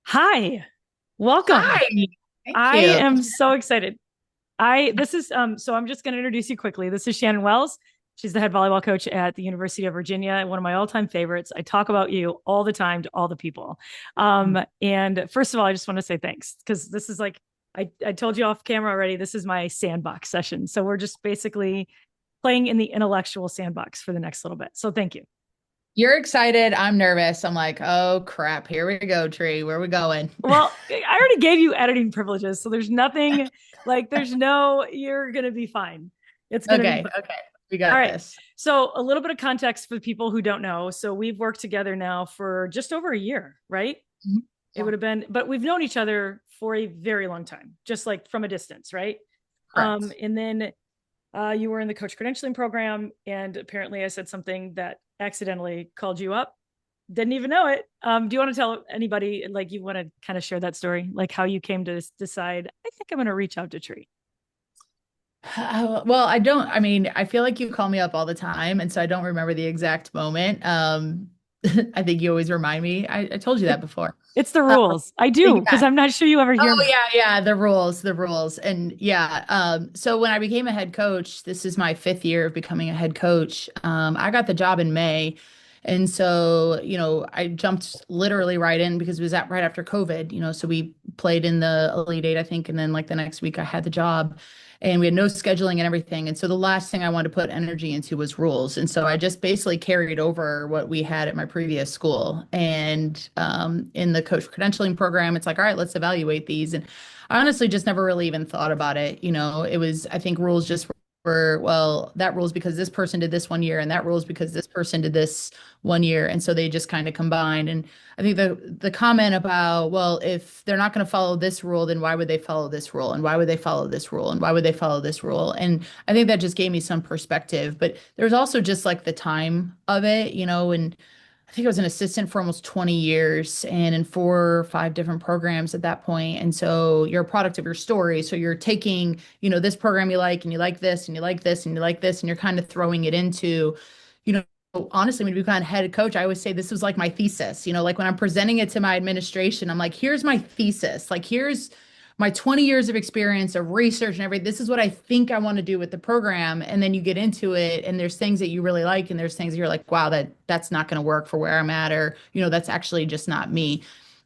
Hi, welcome. Hi. Thank I you. am so excited. So I'm just going to introduce you quickly. This is Shannon Wells. She's the head volleyball coach at the University of Virginia, one of my all-time favorites. I talk about you all the time to all the people. And first of all, I just want to say thanks because this is like I told you off camera already. This is my sandbox session. So we're just basically playing in the intellectual sandbox for the next little bit. So thank you. You're excited. I'm nervous. I'm like, oh crap, here we go, Tree. Where are we going? Well, I already gave you editing privileges, so there's nothing like there's no you're gonna be fine. It's gonna be Okay, fine. okay. We All got right. this. So a little bit of context for the people who don't know. So we've worked together now for just over a year, right? Mhm. It Yeah, would have been, but we've known each other for a very long time, just like from a distance, right? correct. And then you were in the coach credentialing program, and apparently I said something that accidentally called you up. Didn't even know it. Do you want to tell anybody, like, you want to kind of share that story, like how you came to decide, I think I'm going to reach out to Tree? Well, I don't, I mean, I feel like you call me up all the time, and so I don't remember the exact moment. I think you always remind me. I told you that before. It's the Um, rules. I do, because yeah. I'm not sure you ever hear Oh me. yeah, yeah, the rules, the rules. And yeah, so when I became a head coach, this is my fifth year of becoming a head coach. I got the job in May. And so, I jumped literally right in because it was right after COVID, so we played in the Elite Eight, I think, and then like the next week I had the job and we had no scheduling and everything. And so the last thing I wanted to put energy into was rules. And so I just basically carried over what we had at my previous school. And in the coach credentialing program, it's like, all right, let's evaluate these. And I honestly just never really even thought about it. It was, I think rules just were, well, that rules because this person did this one year, and that rules because this person did this one year. And so they just kind of combined. And I think the comment about, well, if they're not going to follow this rule, then why would they follow this rule? And why would they follow this rule? And why would they follow this rule? And I think that just gave me some perspective. But there's also just like the time of it, and I think I was an assistant for almost 20 years and in 4 or 5 different programs at that point. And so you're a product of your story. So you're taking, this program you like, and you like this, and you like this, and you like this, and you're kind of throwing it into, you know, honestly, when you become head coach, I always say this was like my thesis. Like when I'm presenting it to my administration, I'm like, here's my thesis. Like, here's my 20 years of experience of research and everything. This is what I think I want to do with the program. And then you get into it and there's things that you really like and there's things that you're like, wow, that's not going to work for where I'm at, or, that's actually just not me.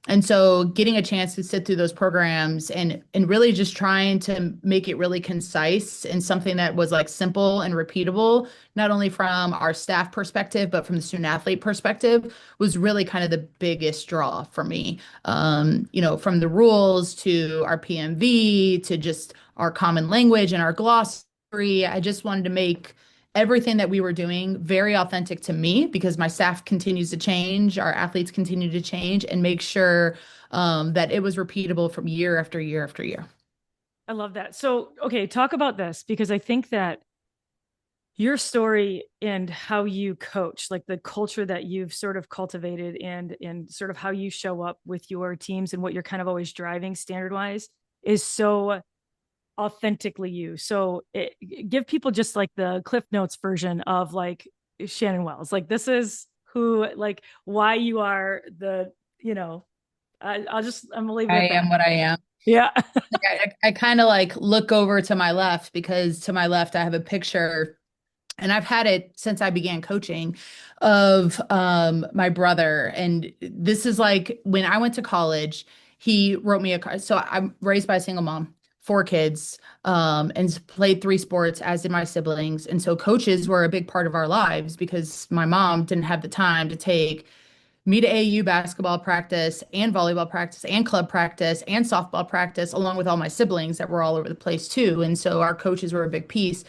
And so getting a chance to sit through those programs and really just trying to make it really concise and something that was like simple and repeatable, not only from our staff perspective, but from the student athlete perspective, was really kind of the biggest draw for me. From the rules to our PMV to just our common language and our glossary, I just wanted to make everything that we were doing very authentic to me because my staff continues to change, our athletes continue to change, and make sure that it was repeatable from year after year after year. I love that. So, okay, talk about this because I think that your story and how you coach, like the culture that you've sort of cultivated and sort of how you show up with your teams and what you're kind of always driving standard wise is so authentically you. So give people just like the Cliff Notes version of like Shannon Wells. Like this is who, like why you are the, I'm gonna leave it I at am that. what I am. Yeah. Like, I kind of like look over to my left because to my left I have a picture, and I've had it since I began coaching, of my brother. And this is like when I went to college, he wrote me a card. So I'm raised by a single mom, 4 kids, and played 3 sports, as did my siblings. And so coaches were a big part of our lives because my mom didn't have the time to take me to AU basketball practice and volleyball practice and club practice and softball practice, along with all my siblings that were all over the place too. And so our coaches were a big piece.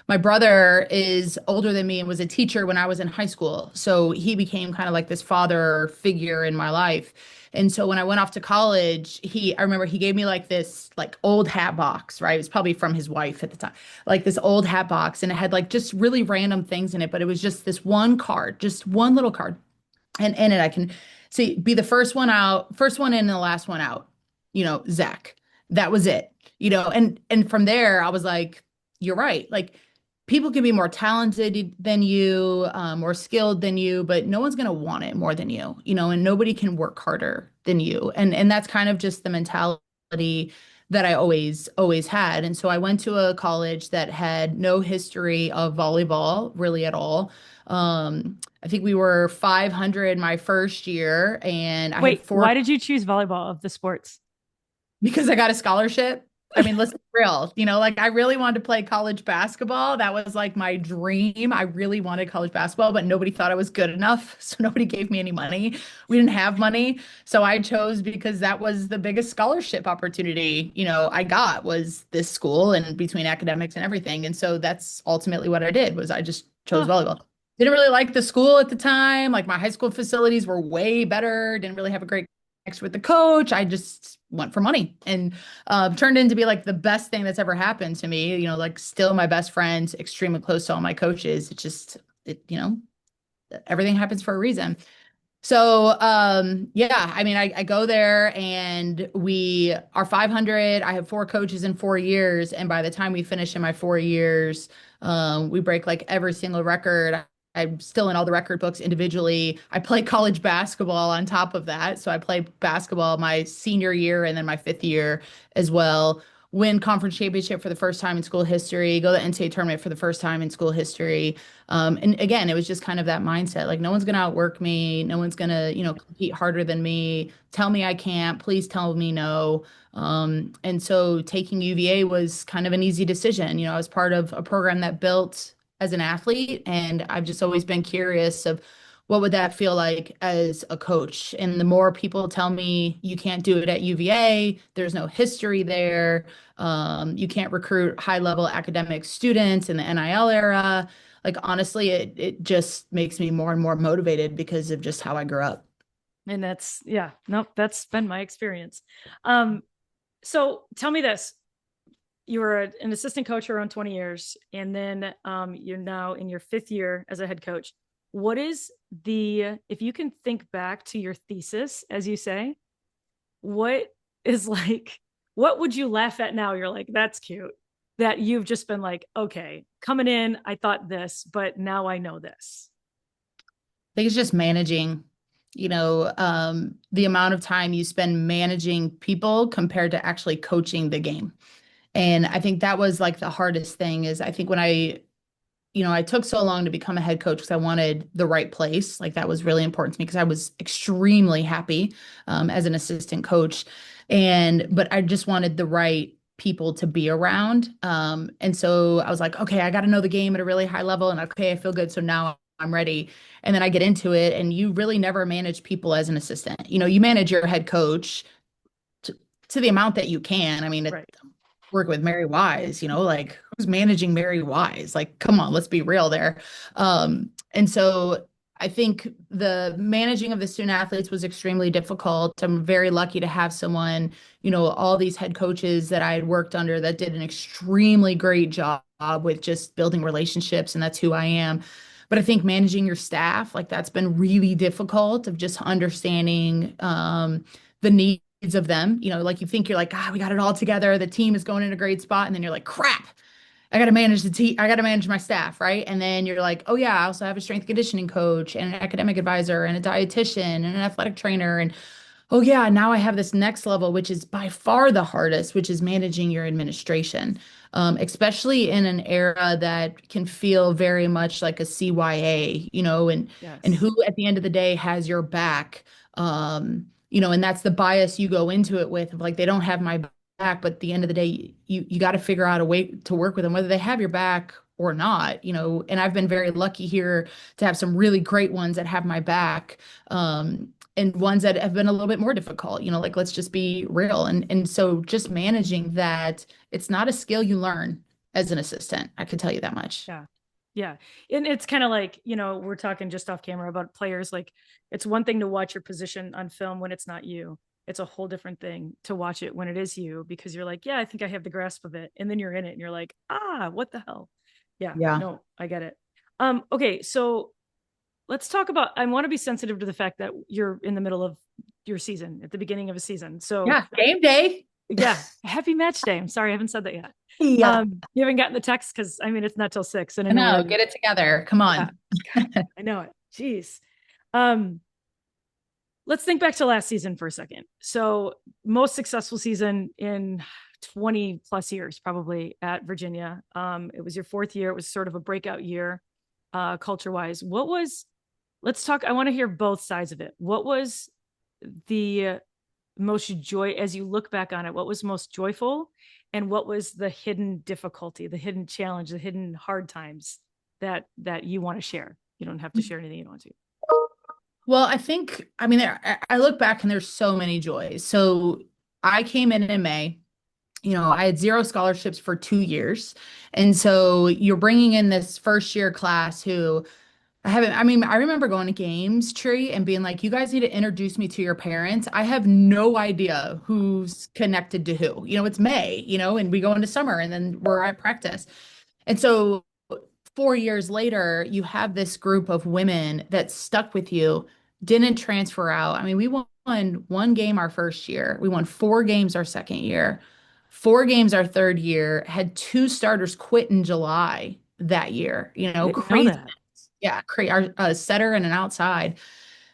My brother is older than me and was a teacher when I was in high school. So he became kind of like this father figure in my life. And so when I went off to college, I remember he gave me like this like old hat box, right? It was probably from his wife at the time, like this old hat box, and it had like just really random things in it, but it was just this one card, just one little card. And in it, I can see be the first one out, first one in and the last one out, Zach. That was it. And from there, I was like, you're right. Like people can be more talented than you, more skilled than you, but no one's going to want it more than you know, and nobody can work harder than you. And that's kind of just the mentality that I always had. And so I went to a college that had no history of volleyball really at all. I think we were 500 my first year, and I had Wait, four why did you choose volleyball of the sports? because I got a scholarship. I mean, let's be real. Like I really wanted to play college basketball. That was like my dream. I really wanted college basketball, but nobody thought I was good enough. So nobody gave me any money. We didn't have money. So I chose because that was the biggest scholarship opportunity I got was this school and between academics and everything. And so that's ultimately what I did was I just chose Huh. volleyball. Didn't really like the school at the time. Like my high school facilities were way better. Didn't really have a great connection with the coach. I just went for money and turned into be like the best thing that's ever happened to me. Like still my best friends, extremely close to all my coaches. It's just, everything happens for a reason. So, yeah, I mean, I go there and we are 500. I have four coaches in 4 years. And by the time we finish in my 4 years, we break like every single record. I'm still in all the record books individually. I play college basketball on top of that. So I play basketball my senior year and then my fifth year as well. Win conference championship for the first time in school history, go to the NCAA tournament for the first time in school history. And again, it was just kind of that mindset. Like, no one's going to outwork me. No one's going to compete harder than me. Tell me I can't. Please tell me no. And so taking UVA was kind of an easy decision. I was part of a program that built as an athlete, and I've just always been curious of what would that feel like as a coach. And the more people tell me you can't do it at UVA, there's no history there. You can't recruit high level academic students in the NIL era. Like honestly, it just makes me more and more motivated because of just how I grew up. And that's, yeah, nope, that's been my experience. Um, so tell me this. You were an assistant coach for around 20 years, and then you're now in your fifth year as a head coach. What is if you can think back to your thesis, as you say, what is like, what would you laugh at now? You're like, that's cute. That you've just been like, okay, coming in, I thought this, but now I know this. I think it's just managing the amount of time you spend managing people compared to actually coaching the game. And I think that was like the hardest thing is I think when I took so long to become a head coach because I wanted the right place. Like that was really important to me because I was extremely happy as an assistant coach. But I just wanted the right people to be around. And so I was like, okay, I got to know the game at a really high level. And okay, I feel good. So now I'm ready. And then I get into it, and you really never manage people as an assistant. You manage your head coach to the amount that you can. I mean, Right. work with Mary Wise, like who's managing Mary Wise? Like, come on, let's be real there. And so I think the managing of the student athletes was extremely difficult. I'm very lucky to have someone all these head coaches that I had worked under that did an extremely great job with just building relationships, and that's who I am. But I think managing your staff, like that's been really difficult of just understanding the needs of them. Like you think you're like, we got it all together. The team is going in a great spot. And then you're like, crap, I got to manage the team. I got to manage my staff. Right. And then you're like, oh, yeah, I also have a strength conditioning coach and an academic advisor and a dietitian and an athletic trainer. And oh, yeah, now I have this next level, which is by far the hardest, which is managing your administration, especially in an era that can feel very much like a CYA, and Yes. who at the end of the day has your back. And that's the bias you go into it with, of like they don't have my back, but at the end of the day, you got to figure out a way to work with them, whether they have your back or not. And I've been very lucky here to have some really great ones that have my back. And ones that have been a little bit more difficult, like let's just be real. And so just managing that, it's not a skill you learn as an assistant. I can tell you that much. Yeah. Yeah. And it's kind of like, we're talking just off camera about players. Like, it's one thing to watch your position on film when it's not you. It's a whole different thing to watch it when it is you, because you're like, yeah, I think I have the grasp of it. And then you're in it and you're like, what the hell? Yeah, Yeah. no, I get it. Okay. So let's talk about, I want to be sensitive to the fact that you're in the middle of your season, at the beginning of a season. So Yeah. Game day. Yeah. Happy match day. I'm sorry, I haven't said that yet. Yeah. You haven't gotten the text because I mean it's not till 6 and I I know we're know. already. Get it together. Come Yeah. on. God, I know it. Jeez. Um, let's think back to last season for a second. So most successful season in 20 plus years, probably at Virginia. It was your fourth year. It was sort of a breakout year, culture wise. What was, let's talk, I want to hear both sides of it. What was the most joy as you look back on it? What was most joyful? And what was the hidden difficulty, the hidden challenge, the hidden hard times that you want to share? You don't have to share anything you don't want to. Well, I think, I mean, I look back and there's so many joys. So I came in May. I had zero scholarships for 2 years. And so you're bringing in this first year class who I haven't, I mean, I remember going to games, Tree, and being like, you guys need to introduce me to your parents. I have no idea who's connected to who. It's May, and we go into summer and then we're at practice. And so 4 years later, you have this group of women that stuck with you, didn't transfer out. I mean, we won one game our first year. We won 4 games our second year, 4 games our third year, had 2 starters quit in July that year. I didn't know Crazy. that. Yeah, our setter and an outside,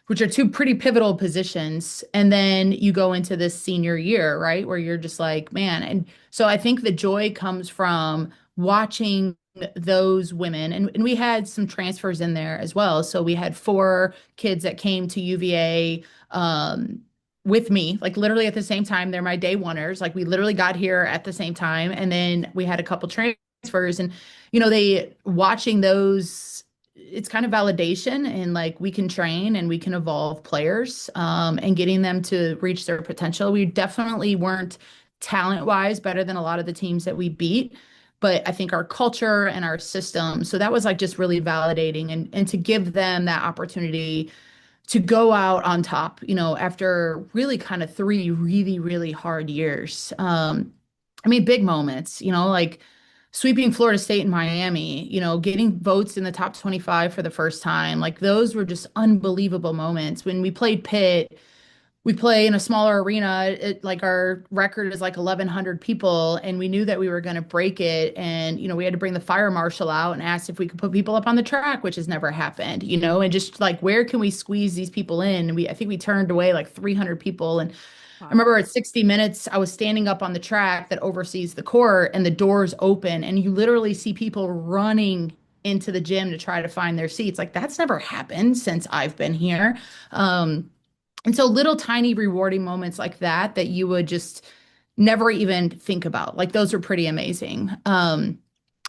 which are two pretty pivotal positions. And then you go into this senior year, right? Where you're just like, man. And so I think the joy comes from watching those women. And we had some transfers in there as well. So we had 4 kids that came to UVA with me, like literally at the same time. They're my day oneers. Like we literally got here at the same time. And then we had a couple transfers. And, they watching those, it's kind of validation and like we can train and we can evolve players and getting them to reach their potential. We definitely weren't talent wise better than a lot of the teams that we beat, but I think our culture and our system. So that was like just really validating and to give them that opportunity to go out on top, after really kind of 3 really, really hard years. I mean, big moments, like sweeping Florida State and Miami, getting votes in the top 25 for the first time. Like those were just unbelievable moments. When we played Pitt, we play in a smaller arena. Like our record is like 1,100 people, and we knew that we were going to break it. And we had to bring the fire marshal out and ask if we could put people up on the track, which has never happened. And just like where can we squeeze these people in? And I think we turned away like 300 people. And I Wow. remember at 60 minutes, I was standing up on the track that oversees the court, and the doors open, and you literally see people running into the gym to try to find their seats. Like that's never happened since I've been here. And so little tiny rewarding moments like that you would just never even think about. Like those are pretty amazing. I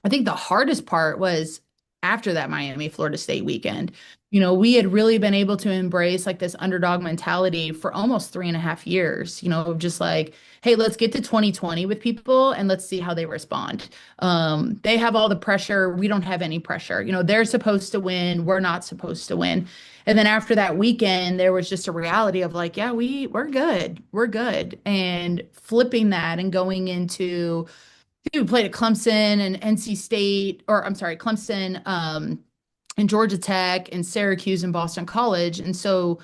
think the hardest part was after that Miami Florida State weekend. We had really been able to embrace like this underdog mentality for almost 3.5 years, of just like, hey, let's get to 2020 with people and let's see how they respond. They have all the pressure. We don't have any pressure. They're supposed to win. We're not supposed to win. And then after that weekend, there was just a reality of like, yeah, we're good. We're good. And flipping that and going into we played at Clemson and NC State, or I'm sorry, Clemson, and Georgia Tech and Syracuse and Boston College. And so,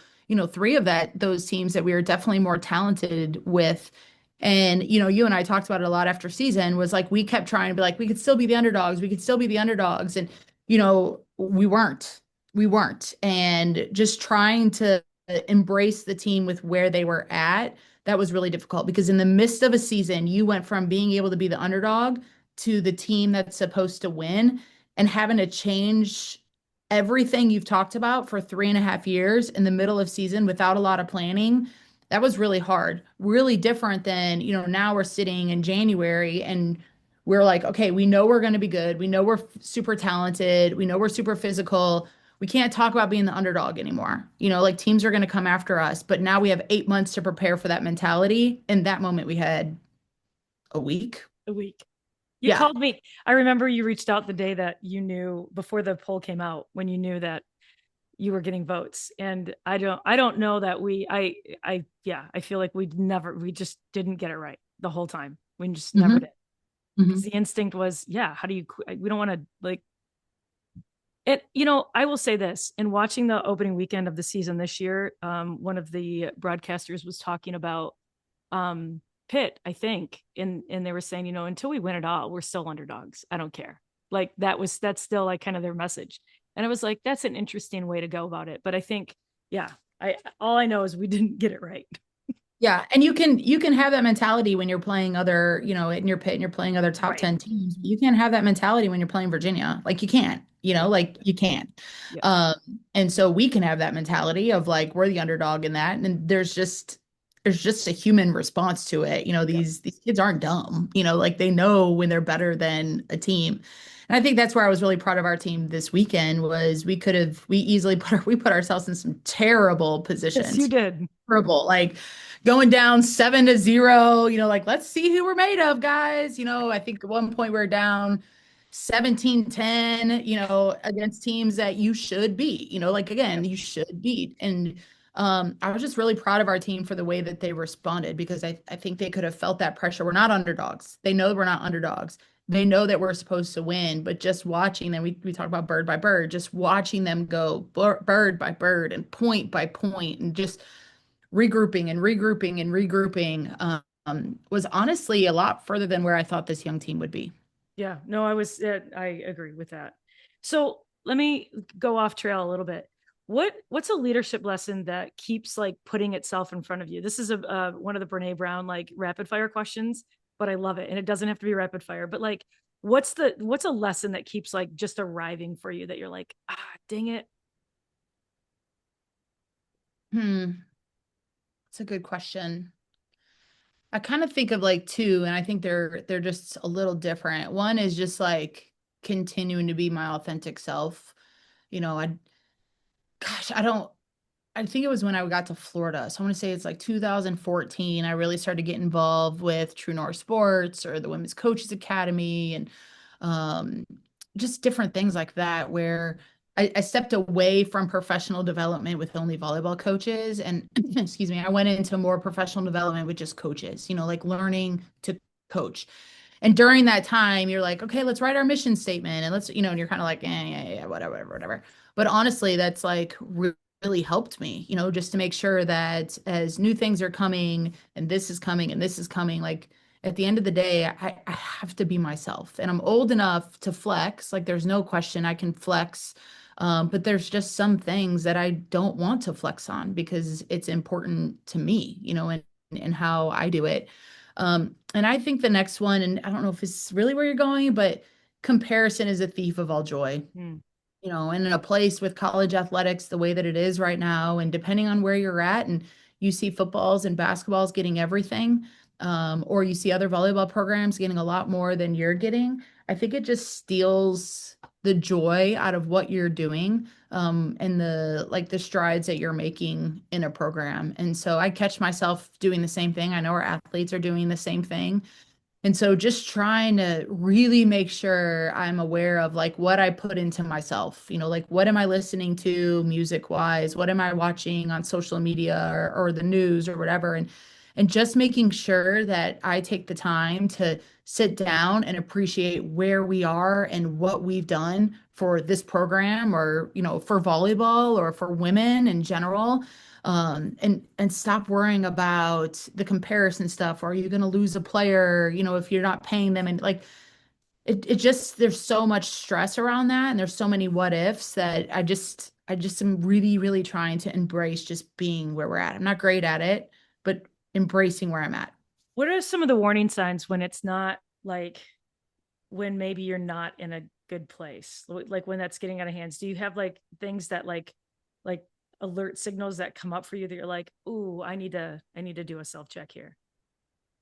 three of those teams that we were definitely more talented with. And, you and I talked about it a lot after season was like we kept trying to be like, we could still be the underdogs. We could still be the underdogs. And, we weren't. We weren't. And just trying to embrace the team with where they were at, that was really difficult because in the midst of a season, you went from being able to be the underdog to the team that's supposed to win and having to change everything you've talked about for 3.5 years in the middle of season without a lot of planning. That was really hard, really different than, now we're sitting in January and we're like, okay, we know we're going to be good. We know we're super talented. We know we're super physical. We can't talk about being the underdog anymore. Like teams are going to come after us, but now we have 8 months to prepare for that mentality. In that moment, we had a week. A week. You Yeah. called me. I remember you reached out the day that you knew before the poll came out when you knew that you were getting votes. And I don't know that yeah, I feel like we just didn't get it right the whole time. We just never Hmm. did. Because Hmm. the instinct was, yeah, how do you, we don't want to like it. I will say this in watching the opening weekend of the season this year, one of the broadcasters was talking about, Pitt, I think, and they were saying, you know, until we win it all, we're still underdogs. I don't care. Like that's still like kind of their message. And I was like, that's an interesting way to go about it. But I think, yeah, I all I know is we didn't get it right. Yeah, and you can have that mentality when you're playing other, in your pit and you're playing other top Right. 10 teams. You can't have that mentality when you're playing Virginia. Like you can't, Yeah. like you can't. Yes. Um, and so we can have that mentality of like we're the underdog in that. And there's just a human response to it. Yep. These kids aren't dumb, like they know when they're better than a team. And I think that's where I was really proud of our team this weekend was we easily we put ourselves in some terrible Yes, you positions. did. Terrible. Like going down 7-0, like let's see who we're made of, guys. I think at one point we are down 17-10, against teams that you should beat, like again, Yep. you should beat. And I was just really proud of our team for the way that they responded because I think they could have felt that pressure. We're not underdogs. They know we're not underdogs. They know that we're supposed to win, but just watching them, we talk about bird by bird, just watching them go bird by bird and point by point and just regrouping and regrouping and regrouping was honestly a lot further than where I thought this young team would be. Yeah. No, I agree with that. So let me go off trail a little bit. What's a leadership lesson that keeps like putting itself in front of you? This is a one of the Brene Brown like rapid fire questions, but I love it, and it doesn't have to be rapid fire. But like, what's a lesson that keeps like just arriving for you that you're like, ah, dang it. It's a good question. I kind of think of like two, and I think they're just a little different. One is just like continuing to be my authentic self. I gosh, I think it was when I got to Florida. So I want to say it's like 2014. I really started to get involved with True North Sports or the Women's Coaches Academy and um, just different things like that, where I stepped away from professional development with only volleyball coaches and, excuse me, I went into more professional development with just coaches, like learning to coach. And during that time, you're like, okay, let's write our mission statement and let's, and you're kind of like, yeah, whatever, whatever, whatever. But honestly, that's like really helped me, just to make sure that as new things are coming and this is coming and this is coming, like at the end of the day, I have to be myself. And I'm old enough to flex. Like there's no question I can flex. But there's just some things that I don't want to flex on because it's important to me, and how I do it. And I think the next one, and I don't know if it's really where you're going, but comparison is a thief of all joy. Hmm. And in a place with college athletics the way that it is right now, and depending on where you're at, and you see footballs and basketballs getting everything, or you see other volleyball programs getting a lot more than you're getting, I think it just steals the joy out of what you're doing, and the strides that you're making in a program. And so I catch myself doing the same thing. I know our athletes are doing the same thing. And so just trying to really make sure I'm aware of like what I put into myself, like what am I listening to music wise? What am I watching on social media or the news or whatever? And just making sure that I take the time to sit down and appreciate where we are and what we've done for this program or, for volleyball or for women in general, and stop worrying about the comparison stuff. Or are you going to lose a player, if you're not paying them? And like it just there's so much stress around that, and there's so many what ifs that I just am really, really trying to embrace just being where we're at. I'm not great at it, but embracing where I'm at. What are some of the warning signs when it's not like when maybe you're not in a good place, like when that's getting out of hands? Do you have like things that like alert signals that come up for you that you're like, ooh, I need to do a self check here?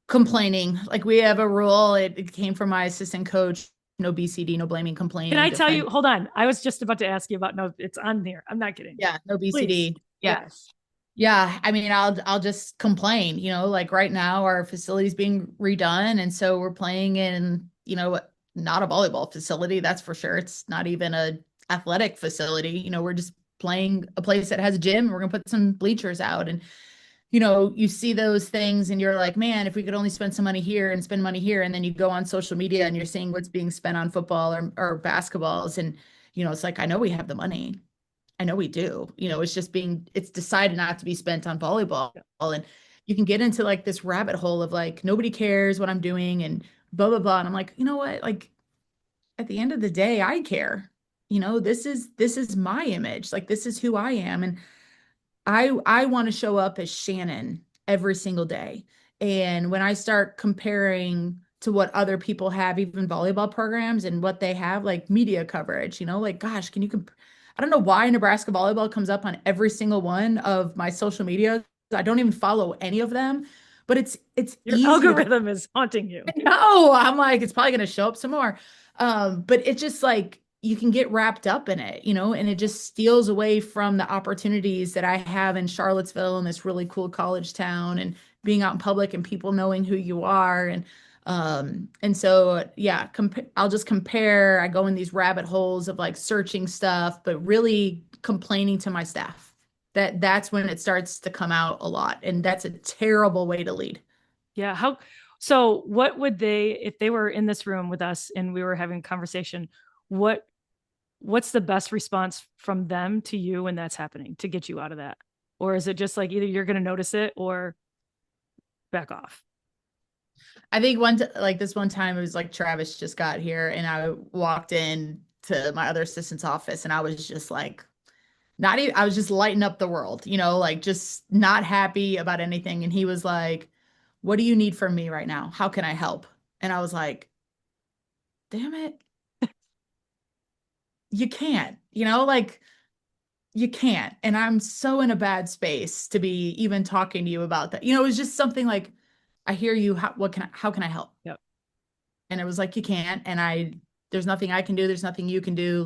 Complaining, like we have a rule. It came from my assistant coach. No BCD, no blaming, Can complaining, I tell defend. you? Hold on, I was just about to ask you about. No, it's on there. I'm not kidding. Yeah, no Please. BCD. Yeah. Yes. Yeah, I mean, I'll just complain, like right now our facility's being redone, and so we're playing in, not a volleyball facility, that's for sure. It's not even a athletic facility. We're just playing a place that has a gym. We're gonna put some bleachers out, and you see those things and you're like, man, if we could only spend some money here and spend money here, and then you go on social media and you're seeing what's being spent on football or basketballs, and it's like, I know we have the money. I know we do. It's just it's decided not to be spent on volleyball. Yeah. And you can get into like this rabbit hole of like nobody cares what I'm doing and blah blah blah. And I'm like, you know what? Like at the end of the day, I care. This is my image. Like this is who I am. And I want to show up as Shannon every single day. And when I start comparing to what other people have, even volleyball programs and what they have, like media coverage, like, gosh, can you I don't know why Nebraska volleyball comes up on every single one of my social media. I don't even follow any of them, but it's Your easy to algorithm is haunting you. no, I'm like, it's probably gonna show up some more. But it's just like you can get wrapped up in it, and it just steals away from the opportunities that I have in Charlottesville in this really cool college town and being out in public and people knowing who you are. And so yeah, I'll just compare. I go in these rabbit holes of like searching stuff, but really complaining to my staff. That's when it starts to come out a lot. And that's a terrible way to lead. Yeah. So what would they, if they were in this room with us and we were having a conversation, what, what's the best response from them to you when that's happening to get you out of that? Or is it just like either you're going to notice it or back off? I think like this one time it was like Travis just got here and I walked in to my other assistant's office and I was just like not even I was just lighting up the world, like just not happy about anything. And he was like, "What do you need from me right now? How can I help?" And I was like, "Damn it, you can't, like you can't." And I'm so in a bad space to be even talking to you about that. It was just something like, I hear you. How can I help? Yep. And it was like, you can't. And there's nothing I can do. There's nothing you can do.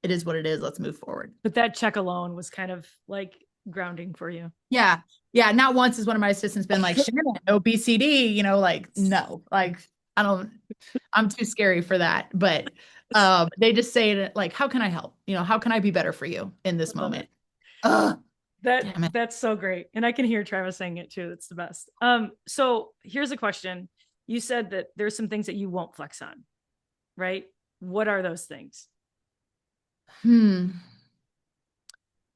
It is what it is. Let's move forward. But that check alone was kind of like grounding for you. Yeah. Yeah. Not once has one of my assistants been like, Shannon, OBCD, like, no, like, I don't, I'm too scary for that. But they just say it like, how can I help? How can I be better for you in this I love it. moment? Ugh, That damn it. that's so great. And I can hear Travis saying it too. It's the best. So here's a question. You said that there's some things that you won't flex on, right? What are those things? Hmm.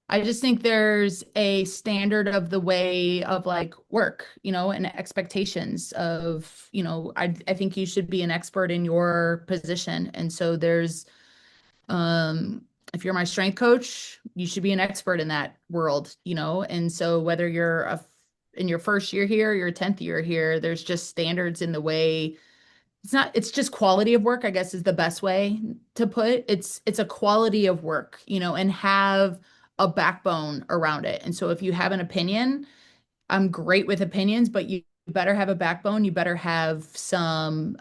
I just think there's a standard of the way of like work, and expectations of, I think you should be an expert in your position. And so if you're my strength coach, you should be an expert in that world, And so whether you're in your first year here, your 10th year here, there's just standards in the way it's just quality of work, I guess is the best way to put. It's a quality of work, and have a backbone around it. And so if you have an opinion, I'm great with opinions, but you better have a backbone. You better have some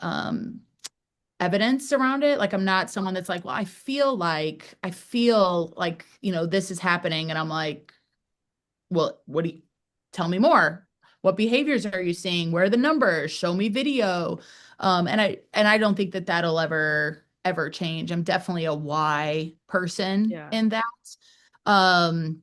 evidence around it. Like I'm not someone that's like, well, I feel like, this is happening. And I'm like, well, what do you tell me more? What behaviors are you seeing? Where are the numbers? Show me video. And I don't think that that'll ever change. I'm definitely a why person Yeah, in that. Um,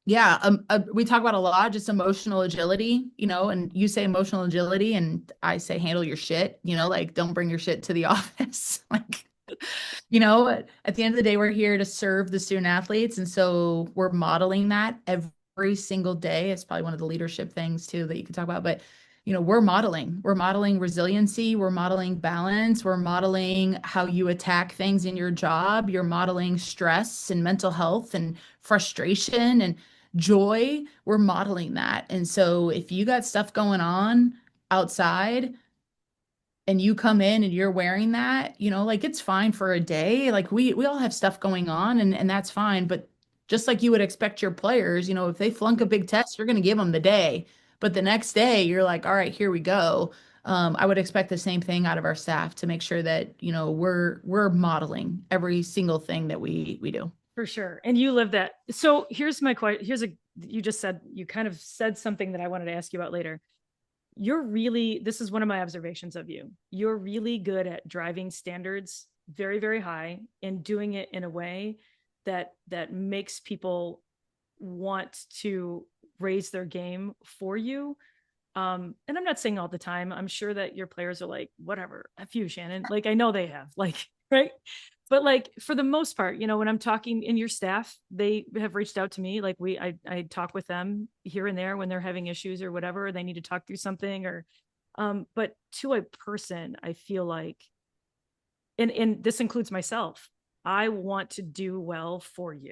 yeah, we talk about a lot, just emotional agility, and you say emotional agility, and I say handle your shit, like don't bring your shit to the office. Like, at the end of the day, we're here to serve the student athletes. And so we're modeling that every single day. It's probably one of the leadership things too that you can talk about. But, we're modeling resiliency, we're modeling balance, we're modeling how you attack things in your job, you're modeling stress and mental health and frustration and joy. We're modeling that. And so if you got stuff going on outside, and you come in and you're wearing that, like it's fine for a day. Like we all have stuff going on and that's fine. But just like you would expect your players, if they flunk a big test, you're going to give them the day. But the next day you're like, all right, here we go. I would expect the same thing out of our staff to make sure that, we're modeling every single thing that we do. for sure. And you live that. So here's my question. You just said, you kind of said something that I wanted to ask you about later. This is one of my observations of you. You're really good at driving standards very, very high and doing it in a way that makes people want to raise their game for you. And I'm not saying all the time. I'm sure that your players are like, whatever, F you, Shannon. Like I know they have. Like right? But like for the most part, when I'm talking in your staff, they have reached out to me. Like I talk with them here and there when they're having issues or whatever, or they need to talk through something or, but to a person, I feel like, and this includes myself, I want to do well for you.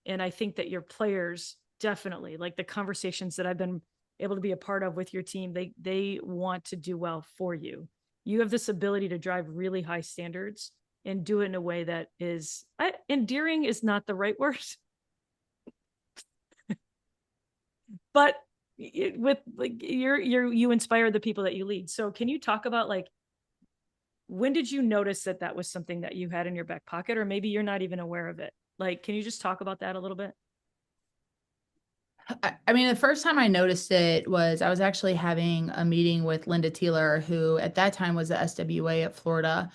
And I think that your players definitely, like the conversations that I've been able to be a part of with your team, they want to do well for you. You have this ability to drive really high standards and do it in a way that is endearing is not the right word, but with like you inspire the people that you lead. So can you talk about like when did you notice that that was something that you had in your back pocket, or maybe you're not even aware of it? Like, can you just talk about that a little bit? I mean, the first time I noticed it was I was actually having a meeting with Linda Teeler, who at that time was the SWA at Florida.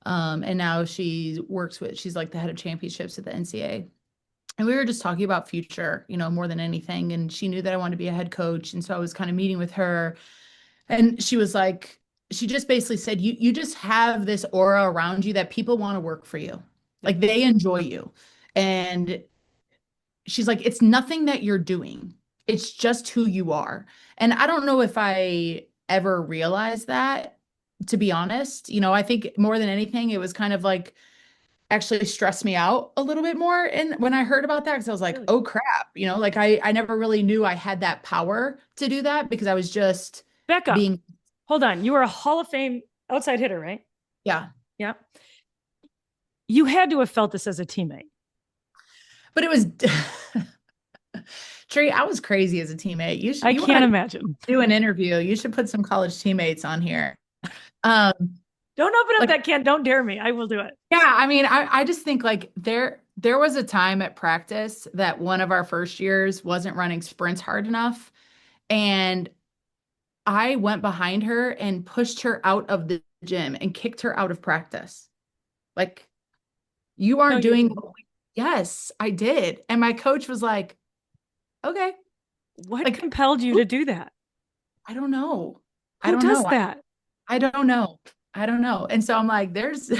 And now she's like the head of championships at the NCAA. And we were just talking about future, more than anything. And she knew that I wanted to be a head coach. And so I was kind of meeting with her. And she was like, she just basically said, you just have this aura around you that people want to work for you. Yep. Like they enjoy you. And she's like, it's nothing that you're doing. It's just who you are. And I don't know if I ever realized that, to be honest. I think more than anything, it was kind of like actually stressed me out a little bit more. And when I heard about that, because I was like, Really? oh crap, like I never really knew I had that power to do that because I was just Back up. being, Hold on. You were a Hall of Fame outside hitter, right? yeah. Yeah. You had to have felt this as a teammate. But it was Tree, I was crazy as a teammate. I You want can't to imagine. do an interview, you should put some college teammates on here. Um, Don't open up like that can. Don't dare me. I will do it. yeah, I mean, I just think like there was a time at practice that one of our first years wasn't running sprints hard enough. And I went behind her and pushed her out of the gym and kicked her out of practice. Like, you No, aren't you doing, didn't. yes, I did. And my coach was like, okay, What like, compelled you to do that? I don't know. I Who don't does know. that? I don't know. I don't know. And so I'm like, there's,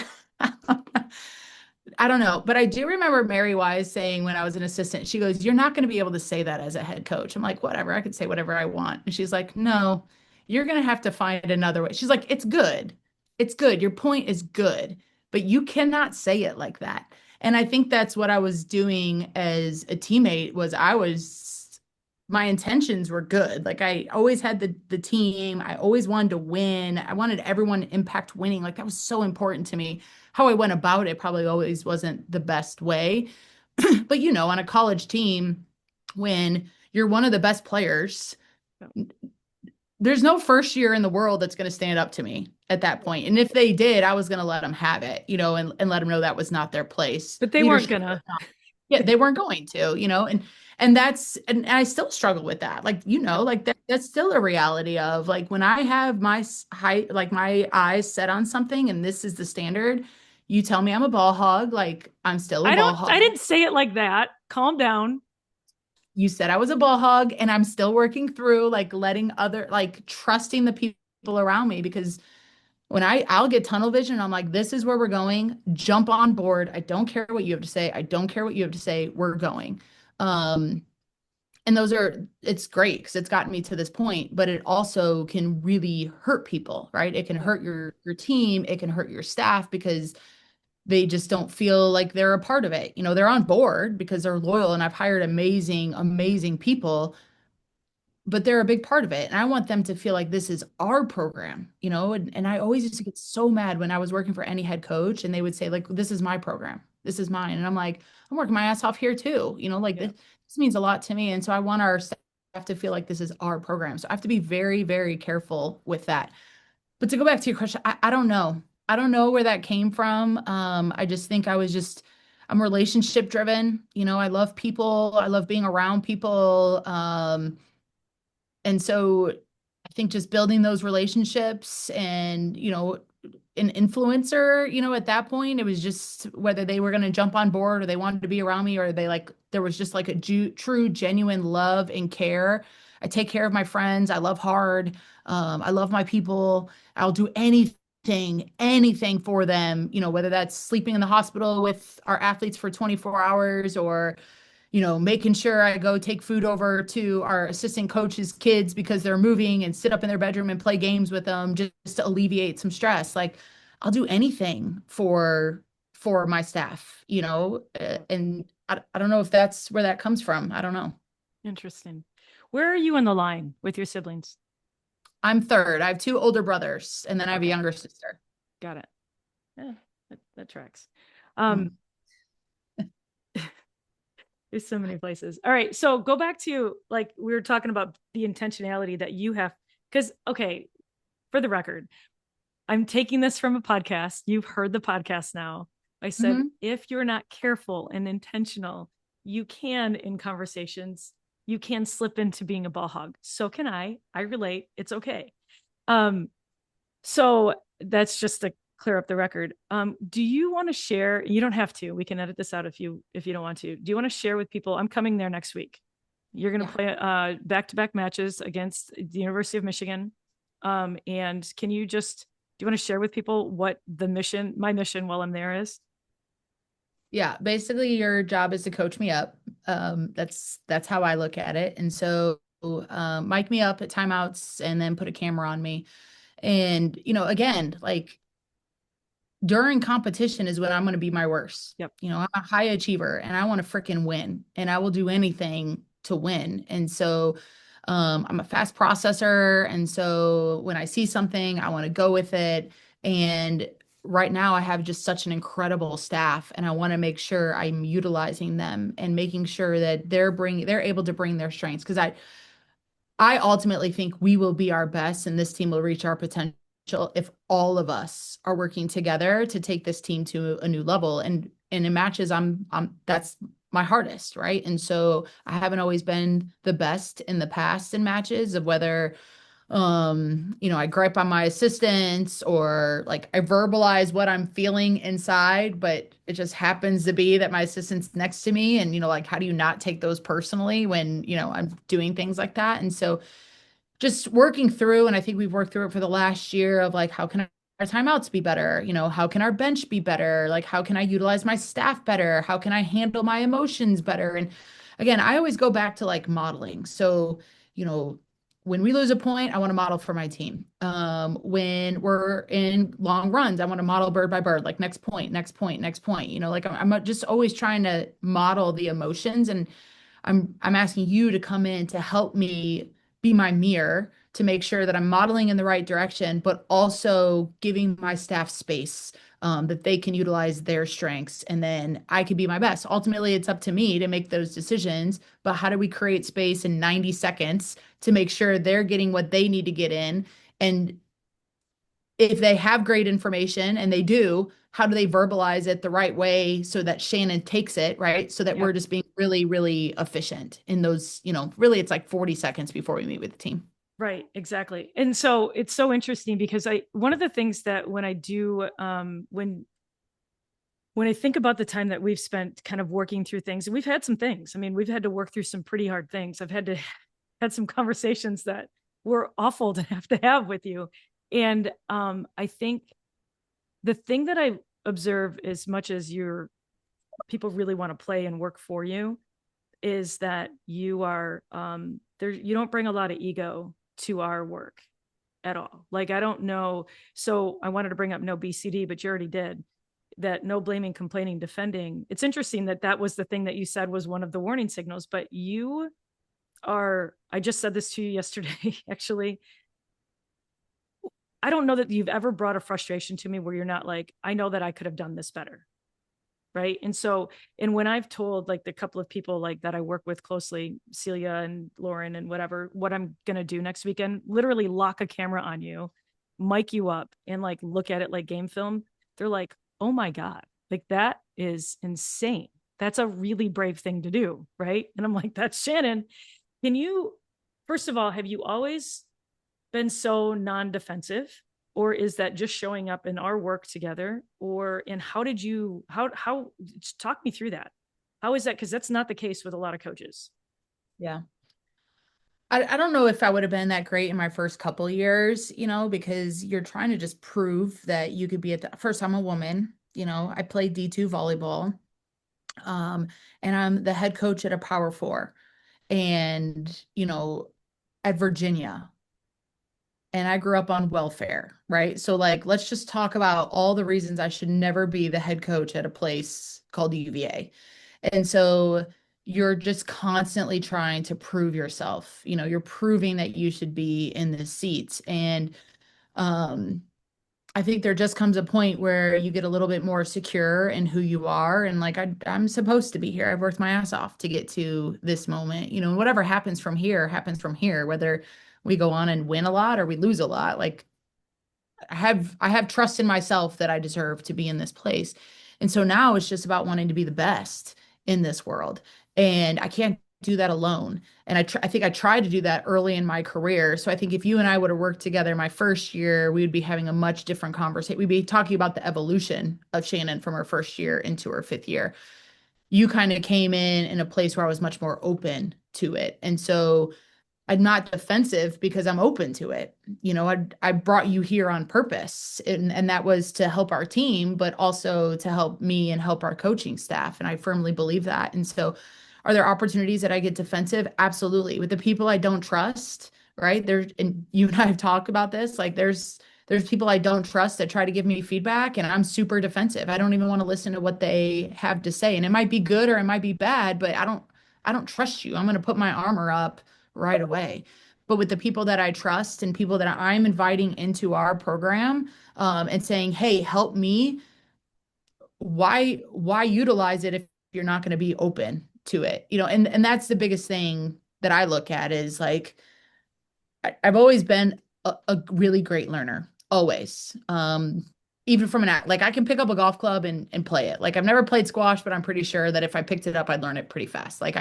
I don't know. But I do remember Mary Wise saying when I was an assistant, she goes, you're not going to be able to say that as a head coach. I'm like, whatever. I could say whatever I want. And she's like, no, you're going to have to find another way. She's like, it's good. It's good. Your point is good, but you cannot say it like that. And I think that's what I was doing as a teammate was my intentions were good. Like I always had the team. I always wanted to win. I wanted everyone to impact winning. Like that was so important to me. How I went about it probably always wasn't the best way. But on a college team, when you're one of the best players, there's no first year in the world that's going to stand up to me at that point. And if they did, I was going to let them have it, and let them know that was not their place. But they weren't Leadership, gonna. yeah, they weren't going to, and I still struggle with that. Like, Yep. like that's still a reality of like when I have like my eyes set on something and this is the standard, you tell me I'm a ball hog, like I'm still a ball I hog. didn't say it like that. Calm down. You said I was a ball hog and I'm still working through like like trusting the people around me because when I'll get tunnel vision, I'm like, this is where we're going. Jump on board. I don't care what you have to say. I don't care what you have to say. We're going. Um, and it's great because it's gotten me to this point, but it also can really hurt people, right? It can Yep. hurt your team. It can hurt your staff because they just don't feel like they're a part of it. They're on board because they're loyal and I've hired amazing, amazing people, but they're a big part of it. And I want them to feel like this is our program, and I always used to get so mad when I was working for any head coach and they would say, like, this is my program. This is mine. And I'm like, I'm working my ass off here too. Like Yep. this means a lot to me. And so I want our staff to feel like this is our program. So I have to be very, very careful with that. But to go back to your question, I don't know. I don't know where that came from. I just think I'm relationship driven. I love people. I love being around people. And so I think just building those relationships and, an influencer, at that point, it was just whether they were going to jump on board or they wanted to be around me or there was just like a true, genuine love and care. I take care of my friends. I love hard. I love my people. I'll do anything anything for them, whether that's sleeping in the hospital with our athletes for 24 hours or, making sure I go take food over to our assistant coaches' kids because they're moving and sit up in their bedroom and play games with them just to alleviate some stress. Like I'll do anything for my staff, and I don't know if that's where that comes from. I don't know. Interesting. Where are you in the line with your siblings? I'm third. I have two older brothers, and then I have a Okay, younger sister. got it. Yeah, that tracks. Mm. Um, there's so many places. All right, so go back to like we were talking about the intentionality that you have, because okay, for the record, I'm taking this from a podcast. You've heard the podcast now. I said, Mhm. if you're not careful and intentional, you can, in conversations, you can slip into being a ball hog. So can I. I relate. It's okay. Um, so that's just to clear up the record. Do you want to share? You don't have to. We can edit this out if you don't want to. Do you want to share with people? I'm coming there next week. You're going to Yeah. play back-to-back matches against the University of Michigan. And can you just do you want to share with people what my mission while I'm there is? Yeah, basically your job is to coach me up. That's how I look at it. And so mic me up at timeouts and then put a camera on me. And again, like during competition is when I'm going to be my worst. Yep. I'm a high achiever and I want to freaking win and I will do anything to win. And so I'm a fast processor. And so when I see something, I want to go with it. And right now I have just such an incredible staff and I want to make sure I'm utilizing them and making sure that they're able to bring their strengths. Because I ultimately think we will be our best and this team will reach our potential if all of us are working together to take this team to a new level. And in matches, I'm that's my hardest, right? And so I haven't always been the best in the past in matches of whether I gripe on my assistants or like I verbalize what I'm feeling inside, but it just happens to be that my assistant's next to me. And, like, how do you not take those personally when, I'm doing things like that? And so just working through, and I think we've worked through it for the last year of like, how can our timeouts be better? How can our bench be better? Like, how can I utilize my staff better? How can I handle my emotions better? And again, I always go back to like modeling. So, you know, when we lose a point, I want to model for my team. When we're in long runs, I want to model bird by bird, like next point, next point, next point. Like I'm just always trying to model the emotions, and I'm asking you to come in to help me be my mirror to make sure that I'm modeling in the right direction, but also giving my staff space that they can utilize their strengths and then I can be my best. Ultimately, it's up to me to make those decisions, but how do we create space in 90 seconds to make sure they're getting what they need to get in? And if they have great information and they do, how do they verbalize it the right way so that Shannon takes it, right? So that we're Yep. just being really, really efficient in those, really it's like 40 seconds before we meet with the team. Right, exactly. And so it's so interesting because one of the things that when I do when I think about the time that we've spent kind of working through things, and we've had some things. I mean, we've had to work through some pretty hard things. I've had some conversations that were awful to have with you. And I think the thing that I observe as much as your people really want to play and work for you is that you are there you don't bring a lot of ego to our work at all. Like I don't know. So I wanted to bring up no BCD, but you already did that. No blaming, complaining, defending. It's interesting that that was the thing that you said was one of the warning signals, but you are, I just said this to you yesterday, actually. I don't know that you've ever brought a frustration to me where you're not like, I know that I could have done this better. Right. And so, and when I've told like the couple of people like that I work with closely, Celia and Lauren and whatever, what I'm going to do next weekend, literally lock a camera on you, mic you up and like look at it like game film. They're like, oh my God, like that is insane. That's a really brave thing to do. Right. And I'm like, that's Shannon. Can you, first of all, have you always been so non-defensive, or is that just showing up in our work together? Or and how did you how talk me through that? How is that? Because that's not the case with a lot of coaches. Yeah. I don't know if I would have been that great in my first couple years, because you're trying to just prove that you could be at the first, I'm a woman, I played D2 volleyball, um, and I'm the head coach at a Power Four and, at Virginia. And I grew up on welfare, right? So, like, let's just talk about all the reasons I should never be the head coach at a place called UVA. And so you're just constantly trying to prove yourself. You're proving that you should be in the seats. And um, I think there just comes a point where you get a little bit more secure in who you are. And like, I'm supposed to be here. I've worked my ass off to get to this moment. Whatever happens from here, whether we go on and win a lot or we lose a lot. Like, I have trust in myself that I deserve to be in this place. And so now it's just about wanting to be the best in this world. And I can't do that alone. And I think I tried to do that early in my career. So I think if you and I would have worked together my first year, we would be having a much different conversation. We'd be talking about the evolution of Shannon from her first year into her fifth year. You kind of came in a place where I was much more open to it. And so I'm not defensive because I'm open to it. I brought you here on purpose, and that was to help our team, but also to help me and help our coaching staff. And I firmly believe that. And so, are there opportunities that I get defensive? Absolutely. With the people I don't trust, right? And you and I have talked about this. Like, there's people I don't trust that try to give me feedback, and I'm super defensive. I don't even want to listen to what they have to say, and it might be good or it might be bad, but I don't trust you. I'm going to put my armor up right away. But with the people that I trust and people that I'm inviting into our program, and saying, "Hey, help me," why utilize it if you're not going to be open to it? And that's the biggest thing that I look at is like I've always been a really great learner, always. Even from an act, like I can pick up a golf club and play it. Like I've never played squash, but I'm pretty sure that if I picked it up, I'd learn it pretty fast. Like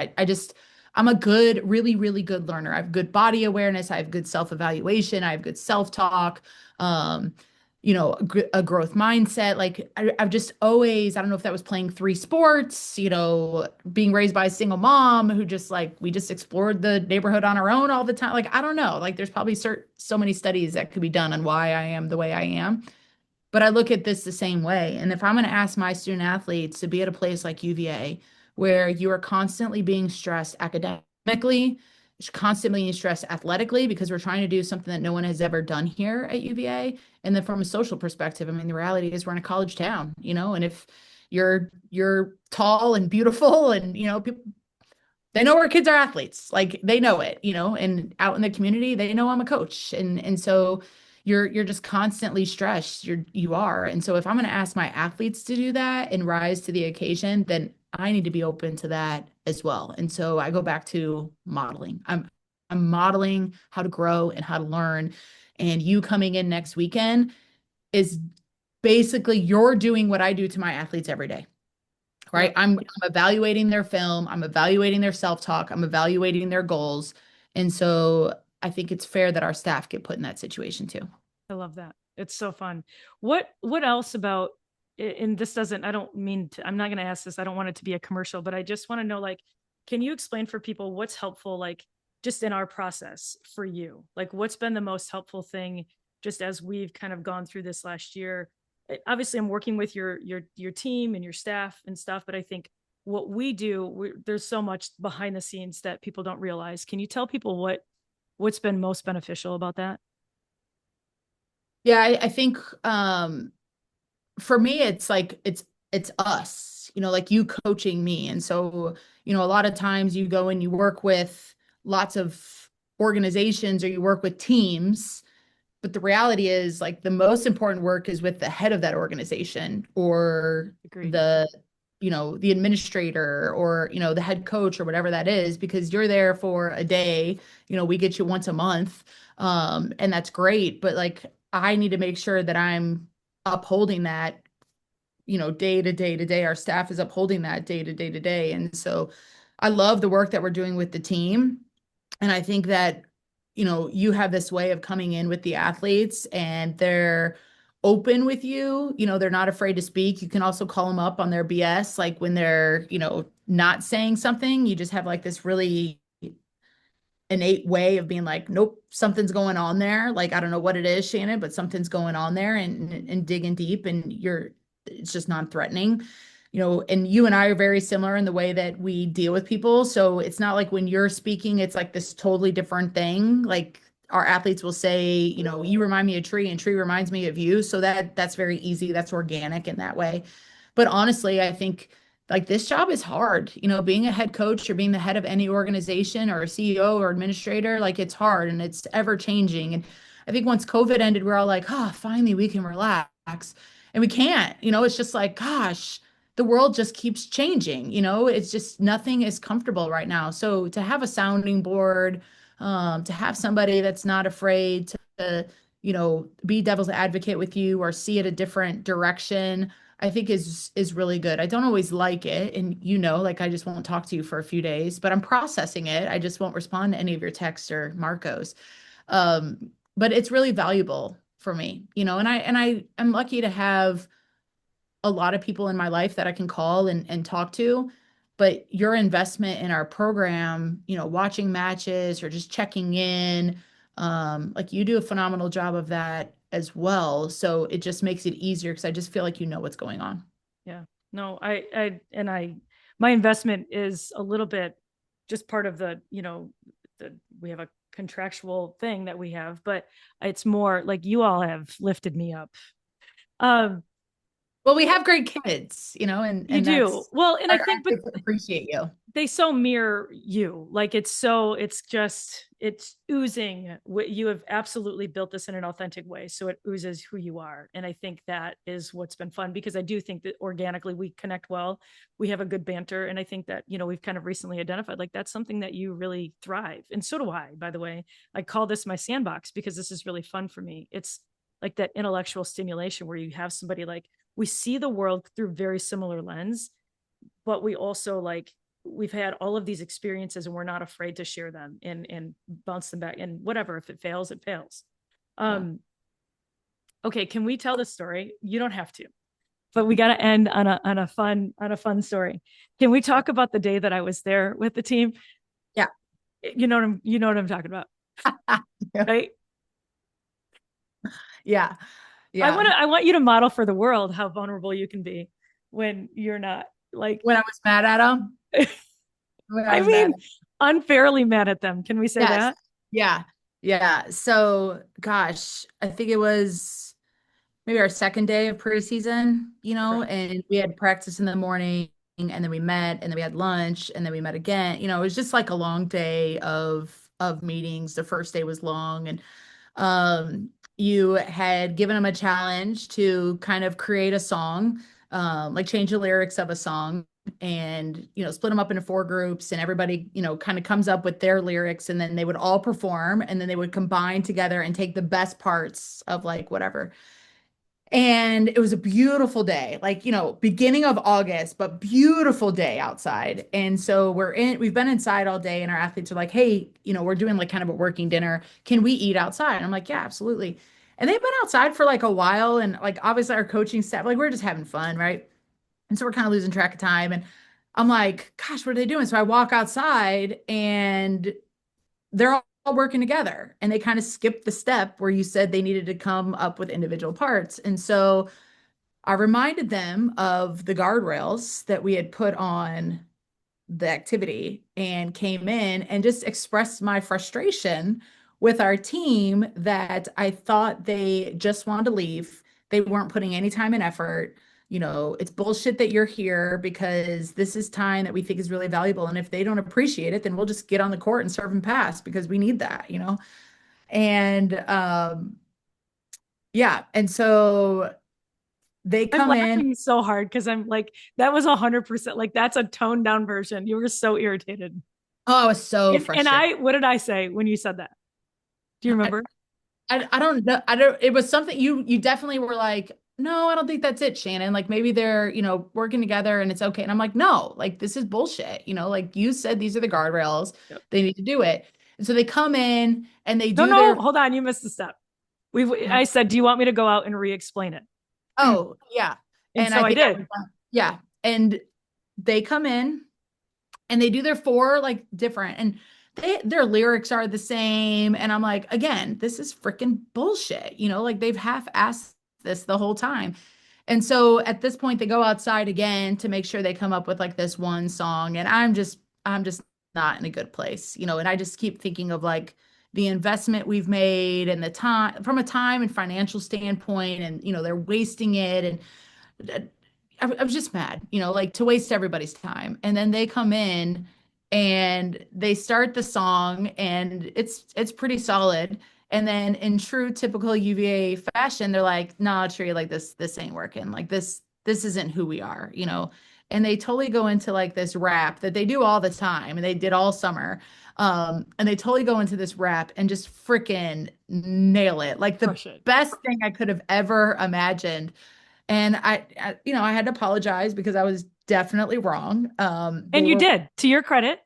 I'm a good, really, really good learner. I have good body awareness. I have good self-evaluation. I have good self-talk. Um, a growth mindset. Like I've just always, I don't know if that was playing three sports, being raised by a single mom who just like, we just explored the neighborhood on our own all the time. Like, I don't know, like there's probably so many studies that could be done on why I am the way I am. But I look at this the same way. And if I'm going to ask my student athletes to be at a place like UVA, where you are constantly being stressed academically, constantly being stressed athletically, because we're trying to do something that no one has ever done here at UVA. And then from a social perspective, I mean, the reality is we're in a college town, and if you're tall and beautiful and, people, they know our kids are athletes. Like they know it, and out in the community, they know I'm a coach. And so you're just constantly stressed. You are. And so if I'm going to ask my athletes to do that and rise to the occasion, then I need to be open to that as well. And so I go back to modeling. I'm modeling how to grow and how to learn. And you coming in next weekend is basically you're doing what I do to my athletes every day, right? Yep. I'm evaluating their film, I'm evaluating their self-talk, I'm evaluating their goals. And so I think it's fair that our staff get put in that situation too. I love that. It's so fun. What else about, and this doesn't, I don't mean to, I'm not going to ask this. I don't want it to be a commercial, but I just want to know, like, can you explain for people what's helpful, like just in our process for you? Like what's been the most helpful thing just as we've kind of gone through this last year? Obviously I'm working with your team and your staff and stuff, but I think what we do, there's so much behind the scenes that people don't realize. Can you tell people what's been most beneficial about that? Yeah, I think for me it's like it's us, like you coaching me. And so, a lot of times you go and you work with lots of organizations or you work with teams. But the reality is, like, the most important work is with the head of that organization or Agreed. the administrator or, the head coach or whatever that is, because you're there for a day. We get you once a month. And that's great. But like, I need to make sure that I'm upholding that, day to day to day. Our staff is upholding that day to day to day. And so I love the work that we're doing with the team. And I think that, you have this way of coming in with the athletes and they're open with you. They're not afraid to speak. You can also call them up on their BS, like when they're, not saying something. You just have like this really innate way of being like, nope, something's going on there. Like, I don't know what it is, Shannon, but something's going on there, and digging deep, and it's just non-threatening. And you and I are very similar in the way that we deal with people. So it's not like when you're speaking, it's like this totally different thing. Like our athletes will say, you remind me of Tree and Tree reminds me of you. So that's very easy. That's organic in that way. But honestly, I think like this job is hard. Being a head coach or being the head of any organization or a CEO or administrator, like it's hard and it's ever changing. And I think once COVID ended, we're all like, oh, finally we can relax. And we can't. It's just like, gosh, the world just keeps changing. It's just nothing is comfortable right now. So to have a sounding board, to have somebody that's not afraid to, be devil's advocate with you or see it a different direction, I think is really good. I don't always like it, and like I just won't talk to you for a few days, but I'm processing it. I just won't respond to any of your texts or Marcos. But it's really valuable for me, and I'm lucky to have a lot of people in my life that I can call and talk to. But your investment in our program, watching matches or just checking in, like you do a phenomenal job of that as well. So it just makes it easier because I just feel like you know what's going on. Yeah. No, my investment is a little bit just part of we have a contractual thing that we have, but it's more like you all have lifted me up. Um, Well, we have great kids, you and do. that's Well, and I our think, but athletes appreciate you. they so mirror you. Like it's oozing what you have absolutely built this in an authentic way. So it oozes who you are. And I think that is what's been fun, because I do think that organically we connect well. We have a good banter. And I think that, we've kind of recently identified like that's something that you really thrive. And so do I, by the way. I call this my sandbox because this is really fun for me. It's like that intellectual stimulation where you have somebody like we see the world through very similar lens, but we also like we've had all of these experiences and we're not afraid to share them and bounce them back, and whatever, if it fails, it fails. Yeah. Okay, can we tell the story? You don't have to, but we got to end on a fun story. Can we talk about the day that I was there with the team? Yeah. You know what I'm talking about, right? Yeah. I Yeah. want to I want you to model for the world how vulnerable you can be when you're not like When I was mad at him, when I I was mad. mean unfairly mad at them. Can we say Yes. that? Yeah. Yeah. So, gosh, I think it was maybe our second day of preseason, Correct. and we had practice in the morning, and then we met, and then we had lunch, and then we met again. It was just like a long day of meetings. The first day was long, and you had given them a challenge to kind of create a song, like change the lyrics of a song, and split them up into four groups, and everybody kind of comes up with their lyrics, and then they would all perform, and then they would combine together and take the best parts of like whatever. And it was a beautiful day, like, beginning of August, but beautiful day outside. And so we've been inside all day, and our athletes are like, hey, we're doing like kind of a working dinner. Can we eat outside? And I'm like, yeah, absolutely. And they've been outside for like a while. And like, obviously, our coaching staff, like, we're just having fun, right? And so we're kind of losing track of time. And I'm like, gosh, what are they doing? So I walk outside, and they're all working together, and they kind of skipped the step where you said they needed to come up with individual parts. And so I reminded them of the guardrails that we had put on the activity, and came in and just expressed my frustration with our team that I thought they just wanted to leave. They weren't putting any time and effort. It's bullshit that you're here, because this is time that we think is really valuable. And if they don't appreciate it, then we'll just get on the court and serve and pass, because we need that. And yeah. And so they I'm come in. laughing so hard because I'm like, that was 100% like that's a toned down version. You were so irritated. Oh, I was so And frustrated. what did I say when you said that? Do you remember? I don't know. I don't, it was something you definitely were like, no, I don't think that's it, Shannon. Like maybe they're, working together and it's okay. And I'm like, no, like this is bullshit. Like you said, these are the guardrails. Yep. They need to do it. And so they come in and they No, do no, their, hold on. You missed the step. I said, do you want me to go out and re-explain it? oh, yeah. And And so I I think I was, did. yeah. And they come in and they do their four like different. And their lyrics are the same. And I'm like, again, this is freaking bullshit. Like they've half-assed this the whole time. And so at this point, they go outside again to make sure they come up with like this one song. And I'm just not in a good place, and I just keep thinking of like the investment we've made and the time from a time and financial standpoint, and they're wasting it. And I was just mad, like to waste everybody's time. And then they come in and they start the song and it's pretty solid. And then in true typical UVA fashion, they're like, "Nah, Tree, like this ain't working. Like this isn't who we are." And they totally go into like this rap that they do all the time and they did all summer. And they totally go into this rap and just freaking nail it. Like the Crush it. best thing I could have ever imagined. And I had to apologize because I was definitely wrong. And They you were, did, to your credit.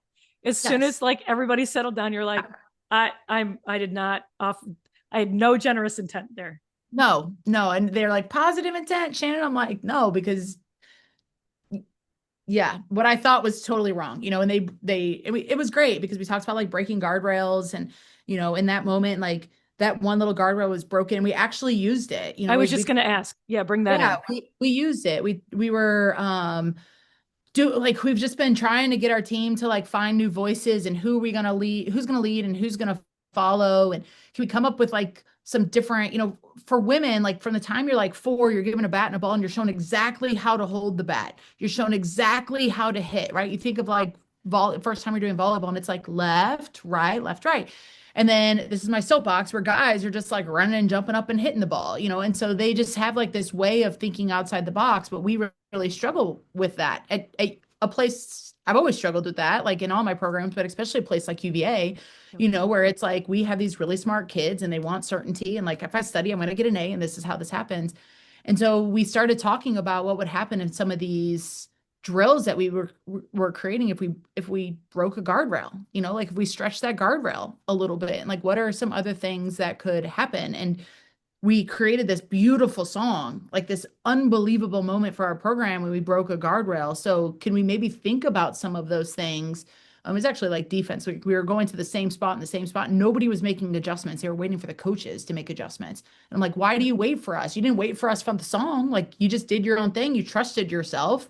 As soon yes, as like everybody settled down, you're like, I did not off. I had no generous intent there. no, no. And they're like, positive intent, Shannon. I'm like, no, because yeah, what I thought was totally wrong, and it was great because we talked about like breaking guardrails. And, in that moment, like that one little guardrail was broken. We actually used it, I was we, just going to ask. Yeah, bring that yeah, in. we used it. We were, do like we've just been trying to get our team to like find new voices and who's gonna lead and who's gonna follow. And can we come up with like some different, for women, like from the time you're like 4, you're given a bat and a ball and you're shown exactly how to hold the bat. You're shown exactly how to hit, right? You think of like first time you're doing volleyball and it's like left, right, left, right. And then this is my soapbox where guys are just like running and jumping up and hitting the ball, and so they just have like this way of thinking outside the box, but we really struggle with that at a place. I've always struggled with that, like in all my programs, but especially a place like UVA, Yep. where it's like we have these really smart kids and they want certainty. And like, if I study, I'm going to get an A, and this is how this happens. And so we started talking about what would happen in some of these drills that we were creating if we broke a guardrail, like if we stretched that guardrail a little bit, and like what are some other things that could happen. And we created this beautiful song, like this unbelievable moment for our program when we broke a guardrail. So can we maybe think about some of those things? It was actually like defense. We were going to the same spot in the same spot. Nobody was making adjustments. They were waiting for the coaches to make adjustments. And I'm like, why do you wait for us? You didn't wait for us from the song. Like you just did your own thing. You trusted yourself.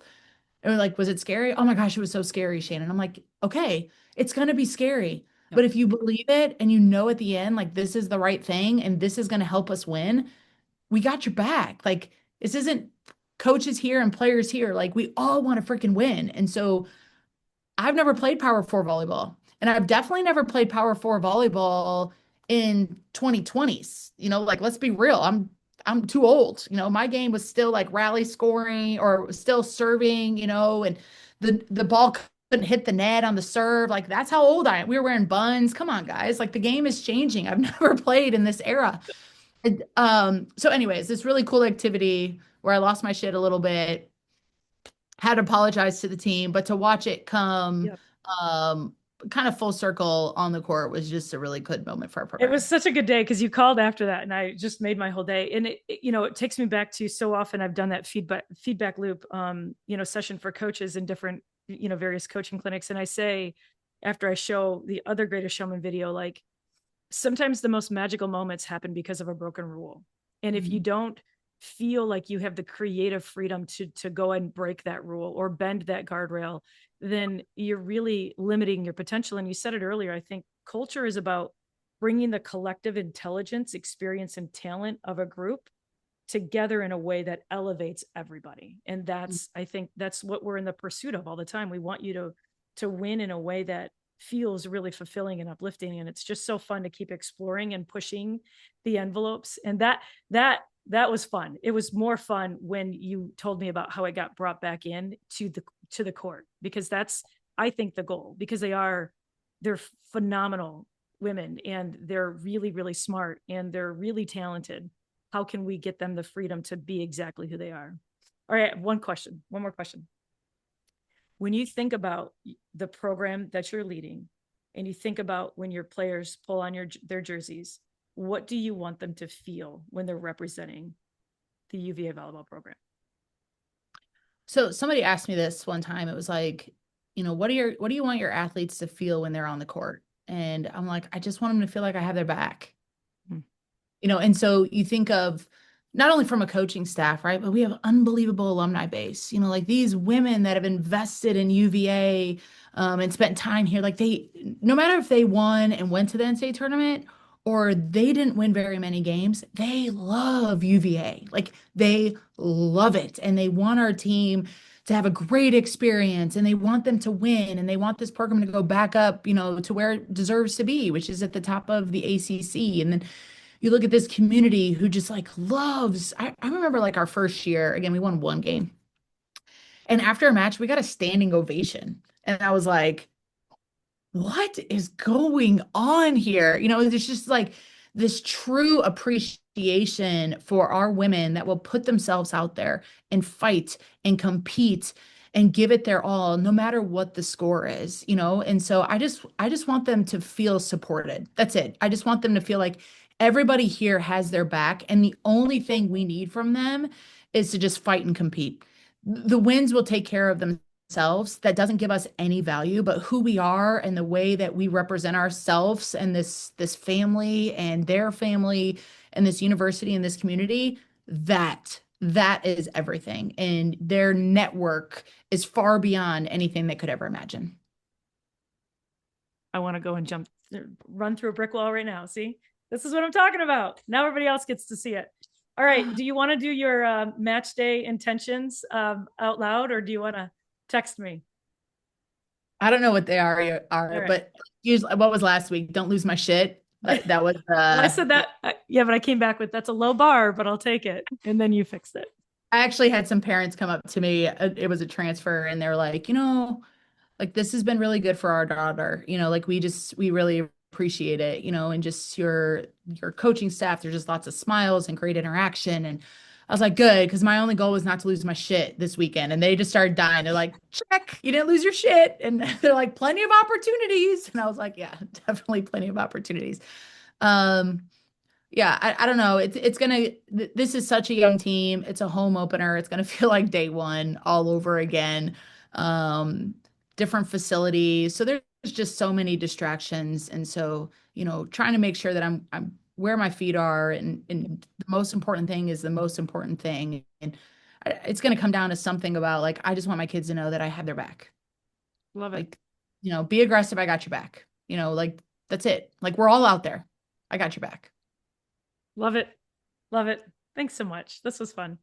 And we're like, was it scary? Oh my gosh, it was so scary, Shannon. I'm like, okay, it's going to be scary. Yep. But if you believe it and at the end, like this is the right thing and this is going to help us win, we got your back. Like this isn't coaches here and players here. Like we all want to freaking win. And so I've never played Power Four volleyball, and I've definitely never played Power Four volleyball in 2020s. Like let's be real, I'm too old. My game was still like rally scoring or still serving. And the ball couldn't hit the net on the serve. Like that's how old I am. We were wearing buns. Come on, guys. Like the game is changing. I've never played in this era. So anyways, this really cool activity where I lost my shit a little bit, had to apologize to the team, but to watch it come Yep. um kind of full circle on the court was just a really good moment for our It was program. such a good day because you called after that, and I just made my whole day. And it takes me back to so often I've done that feedback loop, session for coaches in different, various coaching clinics. And I say, after I show the other Greatest Showman video, like sometimes the most magical moments happen because of a broken rule. And if you Mhm. don't feel like you have the creative freedom to go and break that rule or bend that guardrail, then you're really limiting your potential. And you said it earlier, I think culture is about bringing the collective intelligence, experience, and talent of a group together in a way that elevates everybody. And I think that's what we're in the pursuit of all the time. We want you to win in a way that feels really fulfilling and uplifting. And it's just so fun to keep exploring and pushing the envelopes. And that was fun. It was more fun when you told me about how it got brought back in to the court, because that's, I think, the goal, because they're phenomenal women and they're really, really smart and they're really talented. How can we get them the freedom to be exactly who they are? All right, one more question. When you think about the program that you're leading and you think about when your players pull on their jerseys, what do you want them to feel when they're representing the UVA volleyball program? So somebody asked me this one time. It was like, what do you want your athletes to feel when they're on the court? And I'm like, I just want them to feel like I have their back. Hmm. And so you think of not only from a coaching staff, right, but we have unbelievable alumni base, like these women that have invested in UVA, and spent time here. Like no matter if they won and went to the NCAA tournament or they didn't win very many games, they love UVA. Like they love it. And they want our team to have a great experience and they want them to win and they want this program to go back up, to where it deserves to be, which is at the top of the ACC. And then you look at this community who just like loves. I remember like our first year, again, we won one game. And after a match, we got a standing ovation. And I was like, what is going on here? There's just like this true appreciation for our women that will put themselves out there and fight and compete and give it their all, no matter what the score is. And so I just want them to feel supported. That's it. I just want them to feel like everybody here has their back. And the only thing we need from them is to just fight and compete. The wins will take care of themselves. That doesn't give us any value, but who we are and the way that we represent ourselves and this family and their family and this university and this community, that is everything. And their network is far beyond anything they could ever imagine. I want to go and run through a brick wall right now. See, this is what I'm talking about. Now everybody else gets to see it. All right. Do you want to do your match day intentions out loud, or do you want to text me? I don't know what they are, All right. but usually what was last week? Don't lose my shit. That was Well, I said that. Yeah, but I came back with that's a low bar, but I'll take it. And then you fixed it. I actually had some parents come up to me. It was a transfer, and they're like, like this has been really good for our daughter. Like we really appreciate it. And just your coaching staff. There's just lots of smiles and great interaction. And I was like, good, because my only goal was not to lose my shit this weekend. And they just started dying. They're like, check, you didn't lose your shit. And they're like, plenty of opportunities. And I was like, yeah, definitely plenty of opportunities. Um, yeah, I don't know. This is such a young team. It's a home opener. It's gonna feel like day one all over again. Um, Different facilities. So there's just so many distractions. And so, trying to make sure that I'm where my feet are and the most important thing is the most important thing. And it's gonna come down to something about like I just want my kids to know that I have their back. Love it. Like, be aggressive, I got your back. Like that's it. Like we're all out there. I got your back. Love it. Love it. Thanks so much. This was fun.